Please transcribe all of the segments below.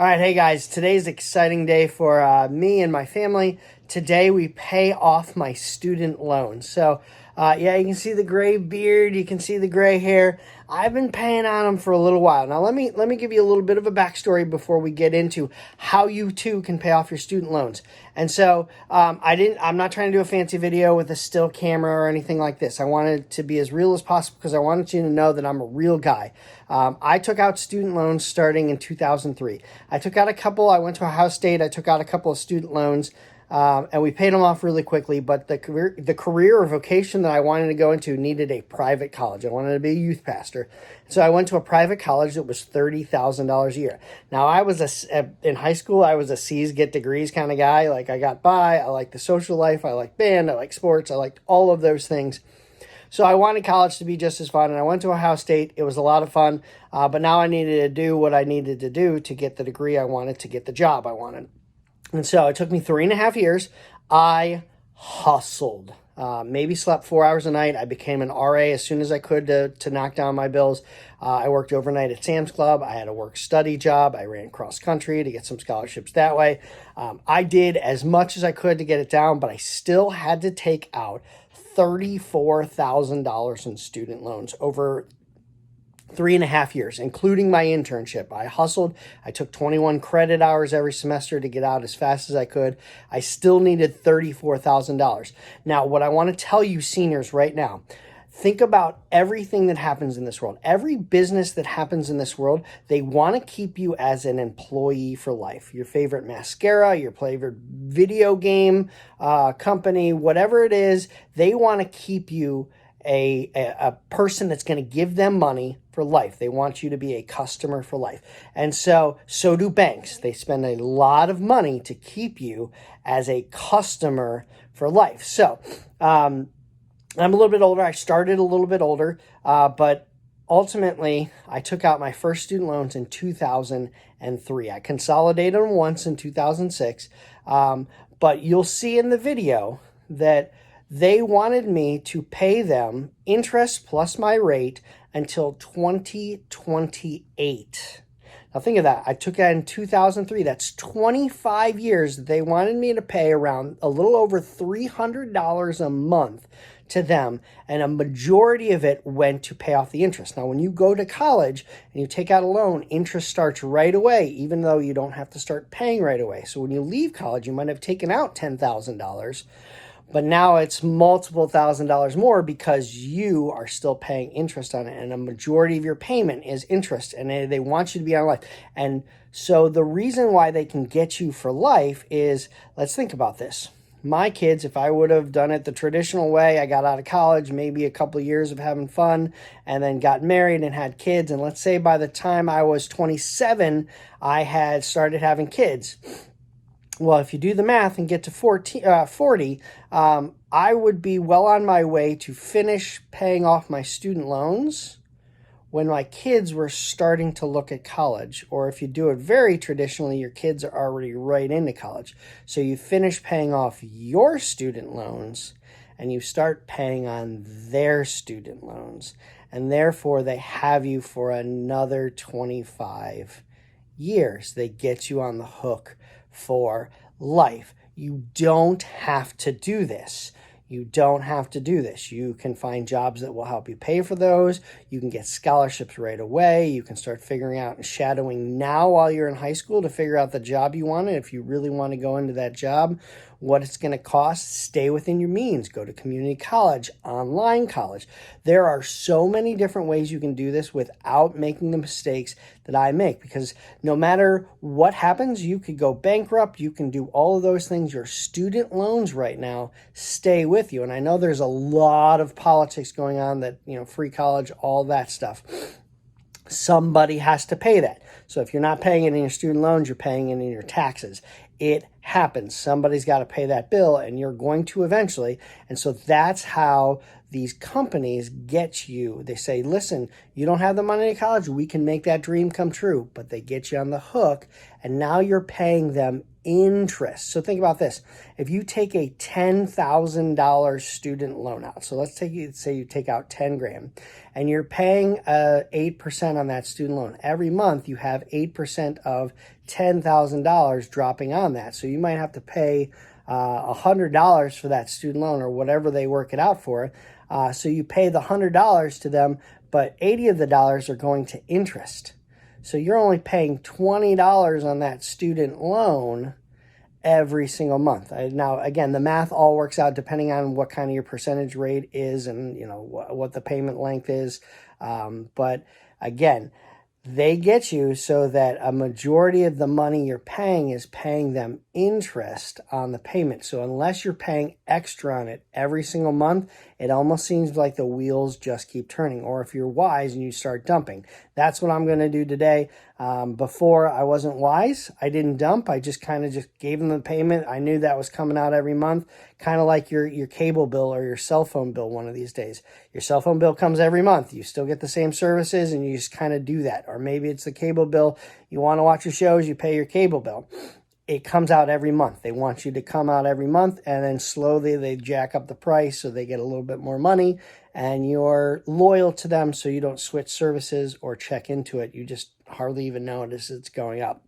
All right, hey guys, today's an exciting day for me and my family. Today we pay off my student loan. Yeah, you can see the gray beard, you can see the gray hair. I've been paying on them for a little while. Now let me give you a little bit of a backstory before we get into how you too can pay off your student loans. I'm not trying to do a fancy video with a still camera or anything like this. I wanted it to be as real as possible because I wanted you to know that I'm a real guy. I took out student loans starting in 2003. I went to Ohio State, I took out a couple of student loans, and we paid them off really quickly, but the career or vocation that I wanted to go into needed a private college. I wanted to be a youth pastor. So I went to a private college that was $30,000 a year. Now, in high school, I was a C's get degrees kind of guy. Like, I got by, I liked the social life, I liked band, I liked sports, I liked all of those things. So I wanted college to be just as fun, and I went to Ohio State. It was a lot of fun, but now I needed to do what I needed to do to get the degree I wanted, to get the job I wanted. And so it took me 3.5 years. I hustled. Maybe slept 4 hours a night. I became an RA as soon as I could to knock down my bills. I worked overnight at Sam's Club. I had a work-study job. I ran cross-country to get some scholarships that way. I did as much as I could to get it down, but I still had to take out $34,000 in student loans over 3.5 years, including my internship. I hustled. I took 21 credit hours every semester to get out as fast as I could. I still needed $34,000. Now, what I want to tell you seniors right now, think about everything that happens in this world. Every business that happens in this world, they want to keep you as an employee for life. Your favorite mascara, your favorite video game company, whatever it is, they want to keep you a person that's going to give them money for life. They want you to be a customer for life. And so do banks. They spend a lot of money to keep you as a customer for life. I'm a little bit older. I started a little bit older, but ultimately I took out my first student loans in 2003. I consolidated them once in 2006, but you'll see in the video that they wanted me to pay them interest plus my rate until 2028. Now think of that. I took that in 2003. That's 25 years that they wanted me to pay around a little over $300 a month to them, and a majority of it went to pay off the interest. Now, when you go to college and you take out a loan, interest starts right away, even though you don't have to start paying right away. So when you leave college, you might have taken out $10,000, but now it's multiple $1,000s more because you are still paying interest on it, and a majority of your payment is interest, and they want you to be on life. And so the reason why they can get you for life is, let's think about this. My kids, if I would have done it the traditional way, I got out of college, maybe a couple of years of having fun, and then got married and had kids, and let's say by the time I was 27, I had started having kids. Well, if you do the math and get to 40, I would be well on my way to finish paying off my student loans when my kids were starting to look at college. Or if you do it very traditionally, your kids are already right into college. So you finish paying off your student loans and you start paying on their student loans. And therefore, they have you for another 25 years. They get you on the hook for life. You don't have to do this. You don't have to do this. You can find jobs that will help you pay for those. You can get scholarships right away. You can start figuring out and shadowing now while you're in high school to figure out the job you want. And if you really want to go into that job, what it's going to cost, stay within your means. Go to community college, online college. There are so many different ways you can do this without making the mistakes that I make, because no matter what happens, you could go bankrupt. You can do all of those things. Your student loans right now stay with you. And I know there's a lot of politics going on that, free college, all that stuff. Somebody has to pay that. So if you're not paying it in your student loans, you're paying it in your taxes. It happens. Somebody's got to pay that bill, and you're going to eventually. And so that's how these companies get you. They say, listen, you don't have the money to college, we can make that dream come true, but they get you on the hook, and now you're paying them interest. So think about this. If you take a $10,000 student loan out, so let's say you take out 10 grand and you're paying 8% on that student loan. Every month you have 8% of $10,000 dropping on that. So you might have to pay $100 for that student loan or whatever they work it out for. So you pay the $100 to them, but 80 of the dollars are going to interest. So you're only paying $20 on that student loan every single month. Now, again, the math all works out depending on what kind of your percentage rate is and, you know, what the payment length is. But again, they get you so that a majority of the money you're paying is paying them interest on the payment. So unless you're paying extra on it every single month, it almost seems like the wheels just keep turning. Or if you're wise and you start dumping, that's what I'm going to do today. Before I wasn't wise, I didn't dump. I just kind of just gave them the payment. I knew that was coming out every month, kind of like your cable bill or your cell phone bill one of these days. Your cell phone bill comes every month. You still get the same services and you just kind of do that. Or maybe it's the cable bill. You want to watch your shows, you pay your cable bill. It comes out every month. They want you to come out every month, and then slowly they jack up the price so they get a little bit more money, and you're loyal to them so you don't switch services or check into it. You just hardly even notice it's going up.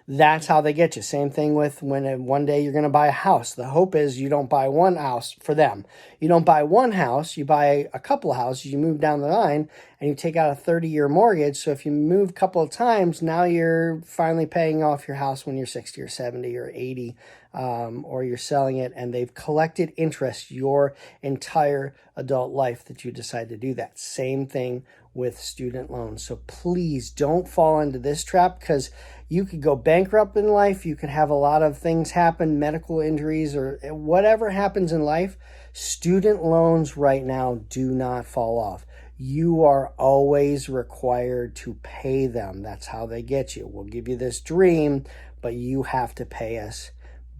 That's how they get you. Same thing with when one day you're going to buy a house. The hope is you don't buy one house for them. You don't buy one house, you buy a couple of houses, you move down the line, and you take out a 30-year mortgage. So if you move a couple of times, now you're finally paying off your house when you're 60 or 70 or 80, or you're selling it, and they've collected interest your entire adult life that you decide to do that. Same thing with student loans. So please don't fall into this trap, because you could go bankrupt in life. You could have a lot of things happen, medical injuries or whatever happens in life. Student loans right now do not fall off. You are always required to pay them. That's how they get you. We'll give you this dream, but you have to pay us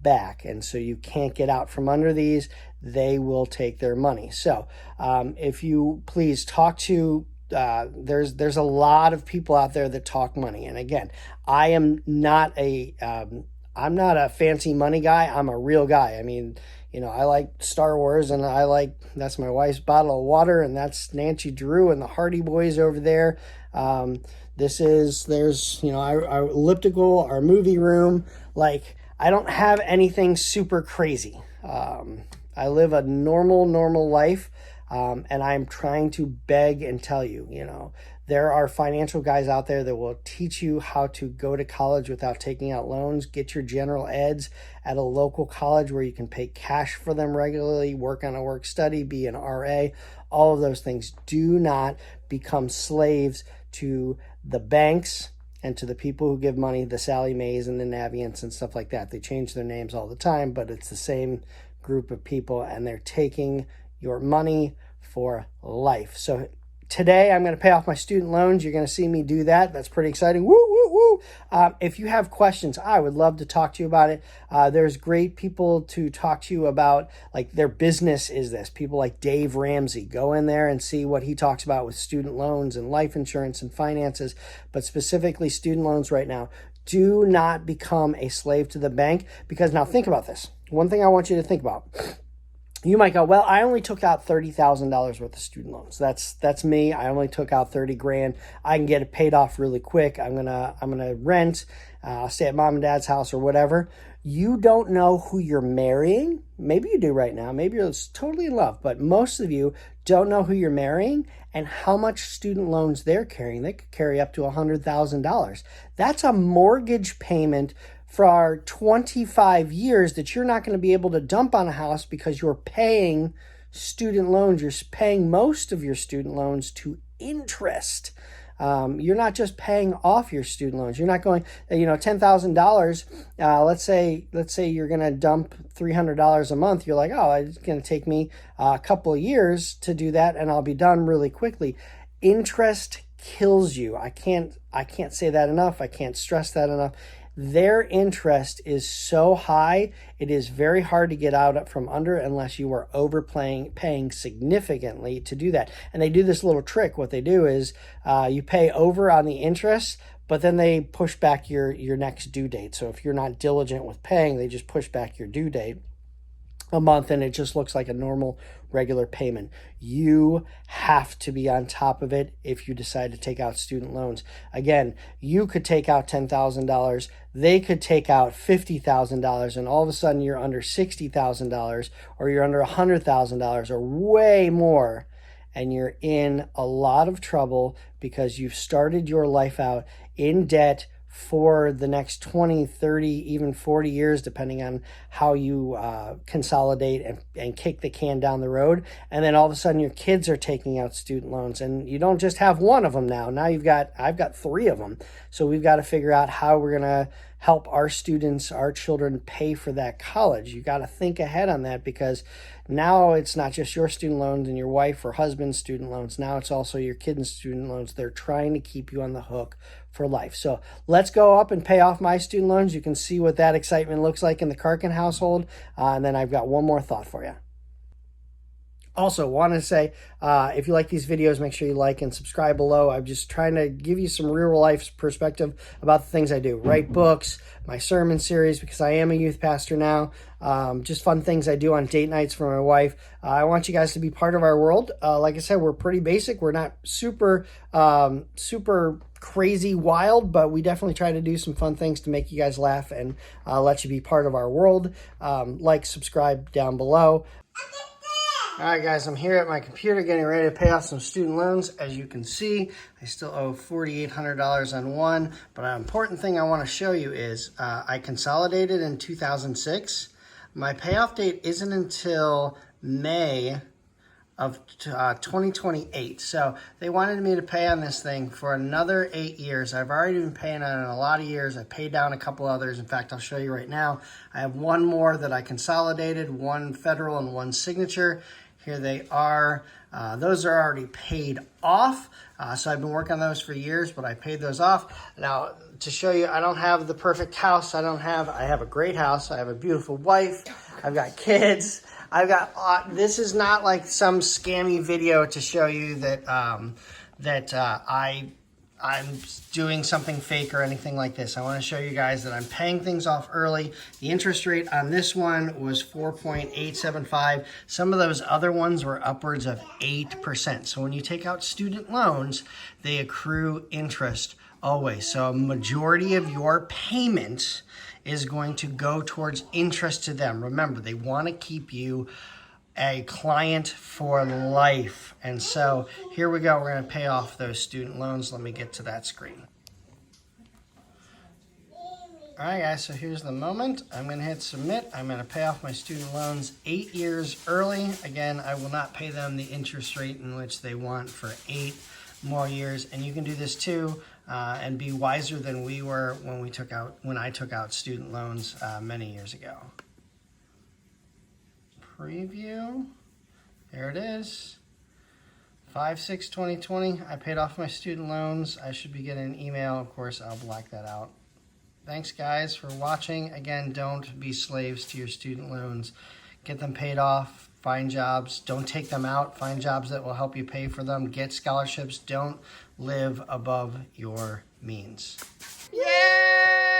back. And so you can't get out from under these. They will take their money. So if you please talk to there's a lot of people out there that talk money. And again, I'm not a fancy money guy. I'm a real guy. I mean, you know, I like Star Wars, and that's my wife's bottle of water, and that's Nancy Drew and the Hardy Boys over there. There's, you know, our elliptical, our movie room. Like, I don't have anything super crazy. I live a normal life. And I'm trying to beg and tell you, you know, there are financial guys out there that will teach you how to go to college without taking out loans, get your general eds at a local college where you can pay cash for them regularly, work on a work study, be an RA, all of those things. Do not become slaves to the banks and to the people who give money, the Sally Mays and the Navients and stuff like that. They change their names all the time, but it's the same group of people, and they're taking your money for life. So today I'm going to pay off my student loans. You're going to see me do that. That's pretty exciting. Woo, woo, woo. If you have questions, I would love to talk to you about it. There's great people to talk to you about, like their business is this. People like Dave Ramsey. Go in there and see what he talks about with student loans and life insurance and finances, but specifically student loans right now. Do not become a slave to the bank, because now think about this. One thing I want you to think about. You might go, well, I only took out $30,000 worth of student loans. That's me. I only took out 30 grand. I can get it paid off really quick. I'm gonna rent, stay at mom and dad's house or whatever. You don't know who you're marrying. Maybe you do right now. Maybe you're totally in love, but most of you don't know who you're marrying and how much student loans they're carrying. They could carry up to $100,000. That's a mortgage payment for 25 years that you're not going to be able to dump on a house, because you're paying student loans. You're paying most of your student loans to interest. You're not just paying off your student loans. You're not going, you know, $10,000. Let's say you're going to dump $300 a month. You're like, oh, it's going to take me a couple of years to do that, and I'll be done really quickly. Interest kills you. I can't say that enough. I can't stress that enough. their interest is so high, it is very hard to get out from under unless you are paying significantly to do that. And they do this little trick. What they do is you pay over on the interest, but then they push back your next due date. So if you're not diligent with paying, they just push back your due date a month, and it just looks like a normal regular payment. You have to be on top of it if you decide to take out student loans. Again, you could take out $10,000, they could take out $50,000, and all of a sudden you're under $60,000 or you're under $100,000 or way more, and you're in a lot of trouble because you've started your life out in debt for the next 20, 30, even 40 years, depending on how you consolidate and kick the can down the road. And then all of a sudden your kids are taking out student loans, and you don't just have one of them now. Now I've got 3 of them. So we've got to figure out how we're going to help our students, our children pay for that college. You got to think ahead on that, because now it's not just your student loans and your wife or husband's student loans. Now it's also your kids' student loans. They're trying to keep you on the hook for life. So let's go up and pay off my student loans. You can see what that excitement looks like in the Karkin household. And then I've got one more thought for you. Also, want to say, if you like these videos, make sure you like and subscribe below. I'm just trying to give you some real life perspective about the things I do. Write books, my sermon series, because I am a youth pastor now. Just fun things I do on date nights for my wife. I want you guys to be part of our world. Like I said, we're pretty basic. We're not super crazy wild, but we definitely try to do some fun things to make you guys laugh and let you be part of our world. Like, subscribe down below. All right, guys, I'm here at my computer getting ready to pay off some student loans. As you can see, I still owe $4,800 on one, but an important thing I want to show you is I consolidated in 2006. My payoff date isn't until May of 2028. So they wanted me to pay on this thing for another 8 years. I've already been paying on it a lot of years. I paid down a couple others. In fact, I'll show you right now. I have one more that I consolidated, one federal and one signature. Here they are. Those are already paid off. So I've been working on those for years, but I paid those off. Now, to show you, I don't have the perfect house. I have a great house. I have a beautiful wife. I've got kids. I've got, this is not like some scammy video to show you that, I'm doing something fake or anything like this. I want to show you guys that I'm paying things off early. The interest rate on this one was 4.875. Some of those other ones were upwards of 8%. So when you take out student loans, they accrue interest always. So a majority of your payment is going to go towards interest to them. Remember, they want to keep you a client for life. And so here we go. We're going to pay off those student loans. Let me get to that screen. All right, guys, so here's the moment. I'm going to hit submit. I'm going to pay off my student loans 8 years early. Again, I will not pay them the interest rate in which they want for 8 more years. And you can do this too, and be wiser than we were when I took out student loans many years ago. Preview. There it is. 5/6/2020. I paid off my student loans. I should be getting an email. Of course, I'll black that out. Thanks, guys, for watching. Again, don't be slaves to your student loans. Get them paid off. Find jobs. Don't take them out. Find jobs that will help you pay for them. Get scholarships. Don't live above your means. Yay!